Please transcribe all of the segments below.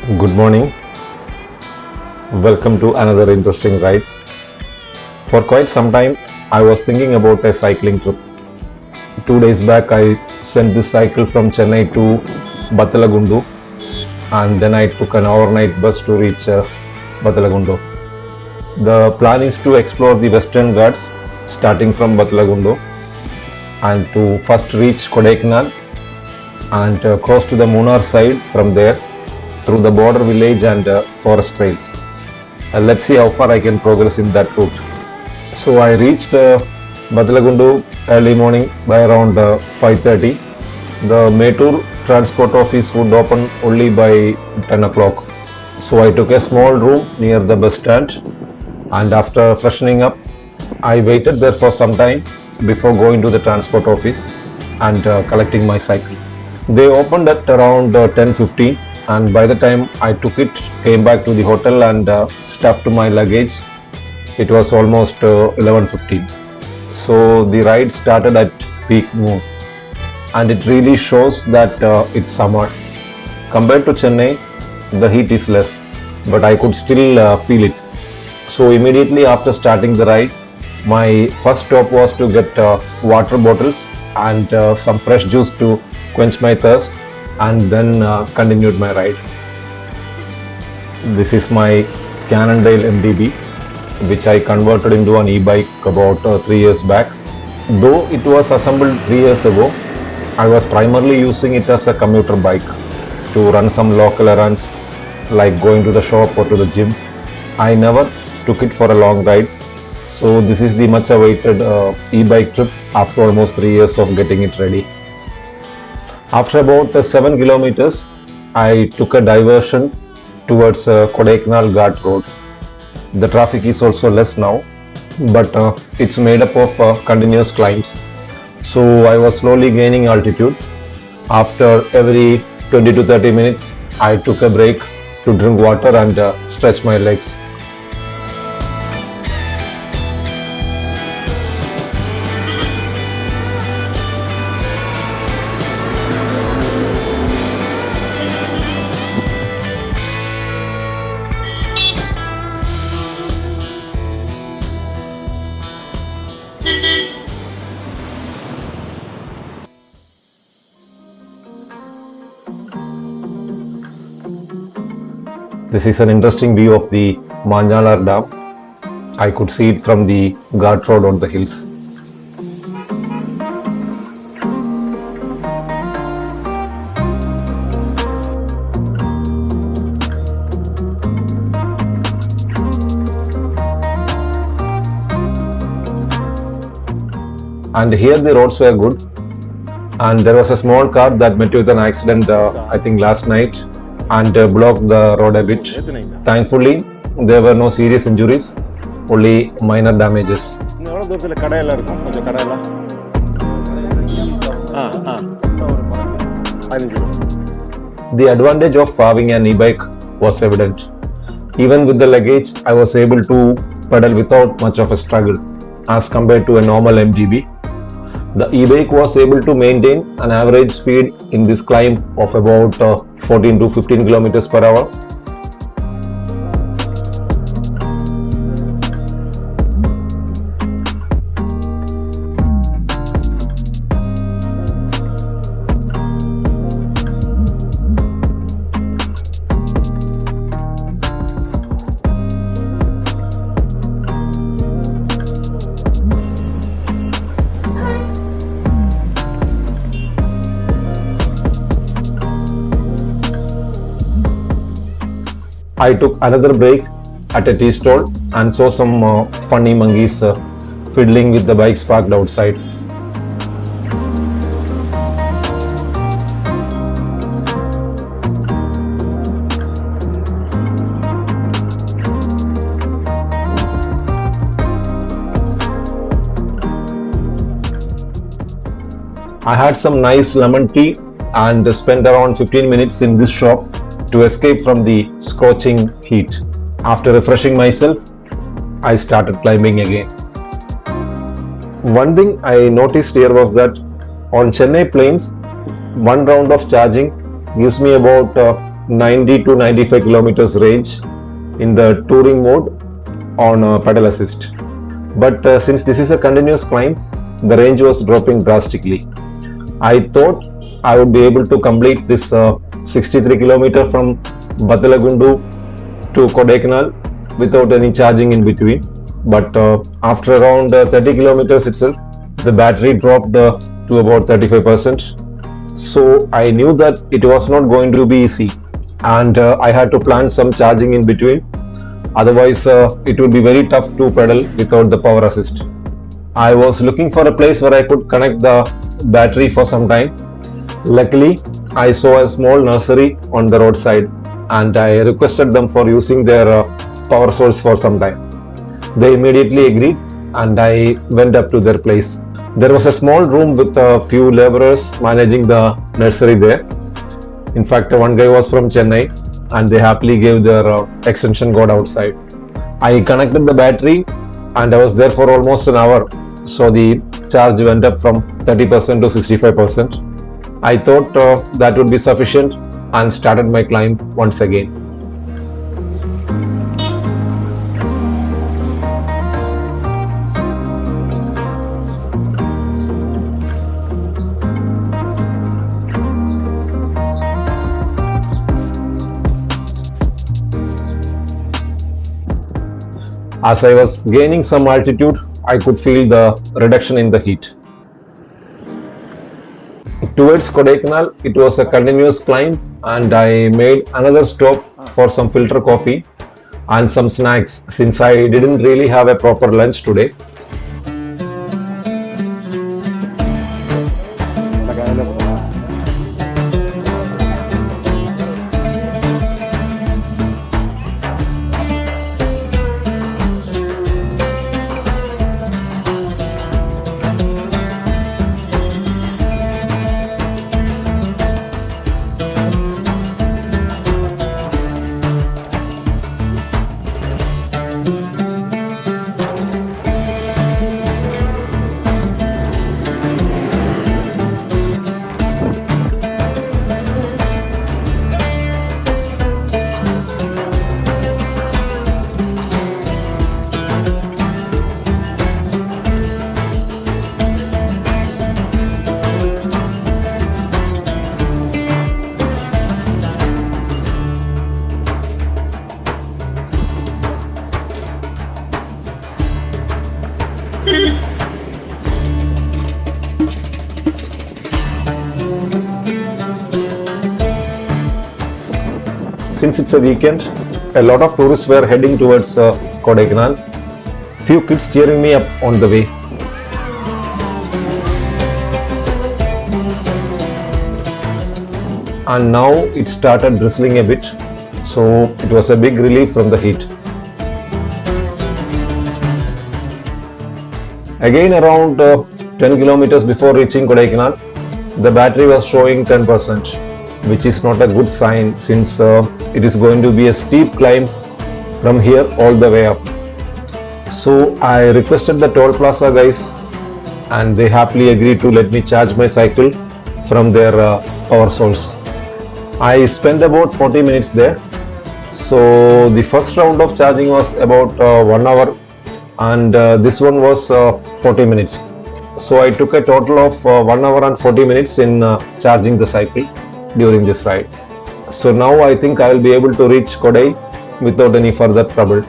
Good morning. Welcome to another interesting ride. For quite some time, I was thinking about a cycling trip. 2 days back, I sent this cycle from Chennai to Bathalagundu, and then I took an overnight bus to reach Bathalagundu. The plan is to explore the Western Ghats starting from Bathalagundu and to first reach Kodaikkanal and cross to the Munnar side from there through the border village and forest trails. Let's see how far I can progress in that route. So I reached Bathalagundu early morning by around 5:30. The Metur transport office would open only by 10 o'clock. So I took a small room near the bus stand, and after freshening up, I waited there for some time before going to the transport office and collecting my cycle. They opened at around 10:15, and by the time I took it, came back to the hotel and stuffed my luggage, it was almost 11:15. So the ride started at peak noon, and it really shows that it's summer. Compared to Chennai, the heat is less, but I could still feel it. So immediately after starting the ride, my first stop was to get water bottles and some fresh juice to quench my thirst, and then continued my ride. This is my Cannondale MDB, which I converted into an e-bike about 3 years back. Though it was assembled 3 years ago, I was primarily using it as a commuter bike to run some local errands like going to the shop or to the gym. I never took it for a long ride. So this is the much awaited e-bike trip after almost 3 years of getting it ready. After about 7 kilometers, I took a diversion towards Kodaikkanal Ghat road. The traffic is also less now, but it's made up of continuous climbs. So I was slowly gaining altitude. After every 20 to 30 minutes, I took a break to drink water and stretch my legs. This is an interesting view of the Manjalar Dam. I could see it from the Ghat road on the hills. And here the roads were good, and there was a small car that met with an accident I think last night and blocked the road a bit. Thankfully, there were no serious injuries, only minor damages. The advantage of having an e-bike was evident. Even with the luggage, I was able to pedal without much of a struggle as compared to a normal MGB. The e-bike was able to maintain an average speed in this climb of about 14 to 15 kilometers per hour. I took another break at a tea stall and saw some funny monkeys fiddling with the bikes parked outside. I had some nice lemon tea and spent around 15 minutes in this shop to escape from the scorching heat. After refreshing myself, I started climbing again. One thing I noticed here was that on Chennai plains, one round of charging gives me about 90 to 95 kilometers range in the touring mode on pedal assist. But since this is a continuous climb, the range was dropping drastically. I thought I would be able to complete this 63 kilometer from Bathalagundu to Kodaikkanal without any charging in between. But after around 30 kilometers itself, the battery dropped to about 35%. So I knew that it was not going to be easy, and I had to plan some charging in between. Otherwise, it would be very tough to pedal without the power assist. I was looking for a place where I could connect the battery for some time. Luckily, I saw a small nursery on the roadside, and I requested them for using their power source for some time. They immediately agreed, and I went up to their place. There was a small room with a few laborers managing the nursery there. In fact, one guy was from Chennai, and they happily gave their extension cord outside. I connected the battery, and I was there for almost an hour. So the charge went up from 30% to 65%. I thought that would be sufficient and started my climb once again. As I was gaining some altitude, I could feel the reduction in the heat. Towards Kodaikkanal, it was a continuous climb, and I made another stop for some filter coffee and some snacks since I didn't really have a proper lunch today. Since it's a weekend, a lot of tourists were heading towards Kodaikanal. Few kids cheering me up on the way. And now it started drizzling a bit, so it was a big relief from the heat. Again, around 10 kilometers before reaching Kodaikanal, the battery was showing 10%, which is not a good sign since it is going to be a steep climb from here all the way up. So I requested the toll plaza guys, and they happily agreed to let me charge my cycle from their power source. I spent about 40 minutes there. So the first round of charging was about 1 hour, and this one was 40 minutes. So I took a total of 1 hour and 40 minutes in charging the cycle during this ride. So now I think I will be able to reach Kodai without any further trouble.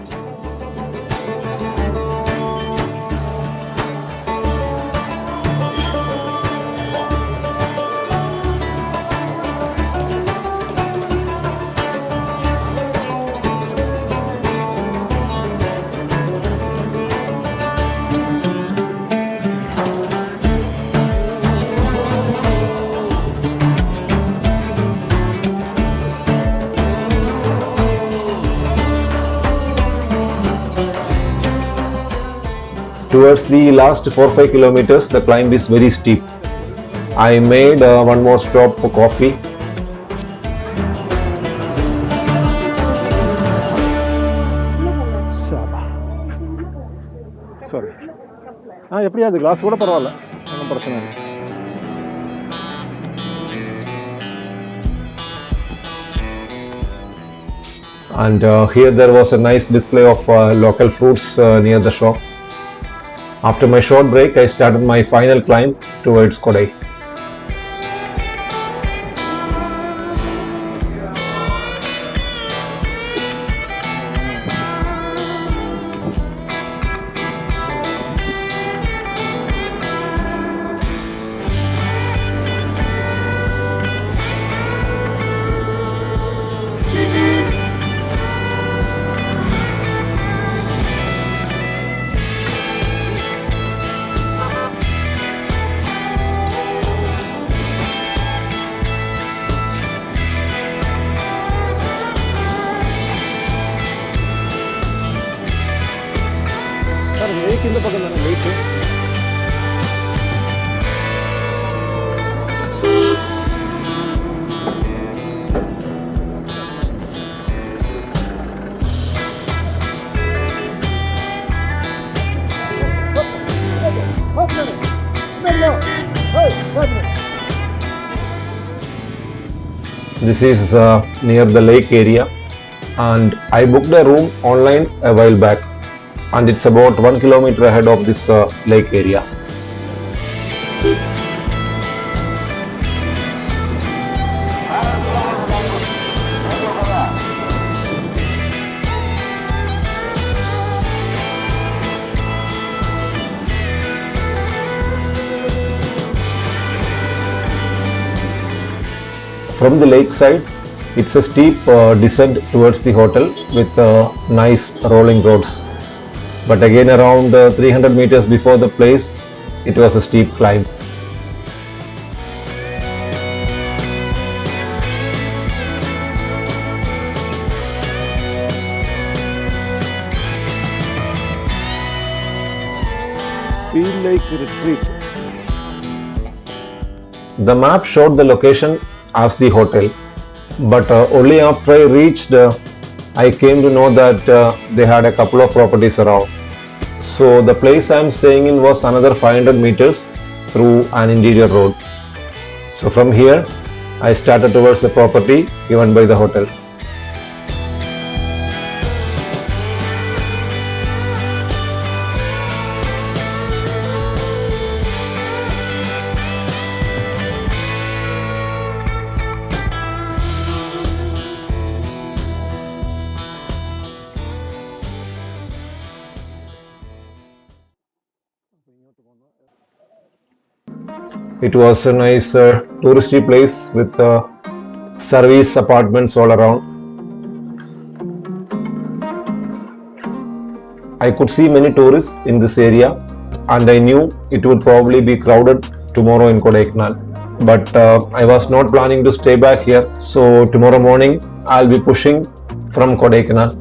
Towards the last 4-5 kilometers, the climb is very steep. I made one more stop for coffee. Sorry. எப்படியா அது class கூட பரவாயில்ல, ஒன்றும் பிரச்சனை இல்லை. And here there was a nice display of local fruits near the shop. After my short break, I started my final climb towards Kodai. Sir lake இந்த பக்கம் தானே லேக்கு? This is near the lake area, and I booked a room online a while back, and it's about 1 kilometer ahead of this lake area. From the lake side, it's a steep descent towards the hotel with nice rolling roads. But again, around 300 meters before the place, it was a steep climb. Feel like retreat. The map showed the location as the hotel, but only after I reached, I came to know that they had a couple of properties around. So the place I am staying in was another 500 meters through an interior road. So from here, I started towards the property given by the hotel. It was a nice touristy place with service apartments all around. I could see many tourists in this area, and I knew it would probably be crowded tomorrow in Kodaikkanal. But I was not planning to stay back here, so tomorrow morning I'll be pushing from Kodaikkanal.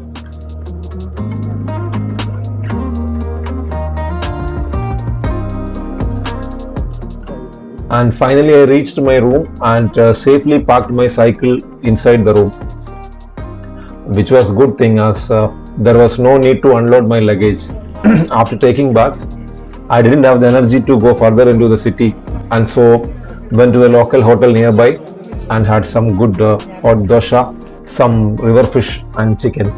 And finally I reached my room and safely parked my cycle inside the room, which was a good thing as there was no need to unload my luggage. After taking bath, I didn't have the energy to go further into the city, and so went to the local hotel nearby and had some good hot dosha, some river fish and chicken.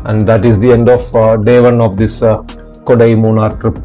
And that is the end of day one of this Kodai Munnar trip.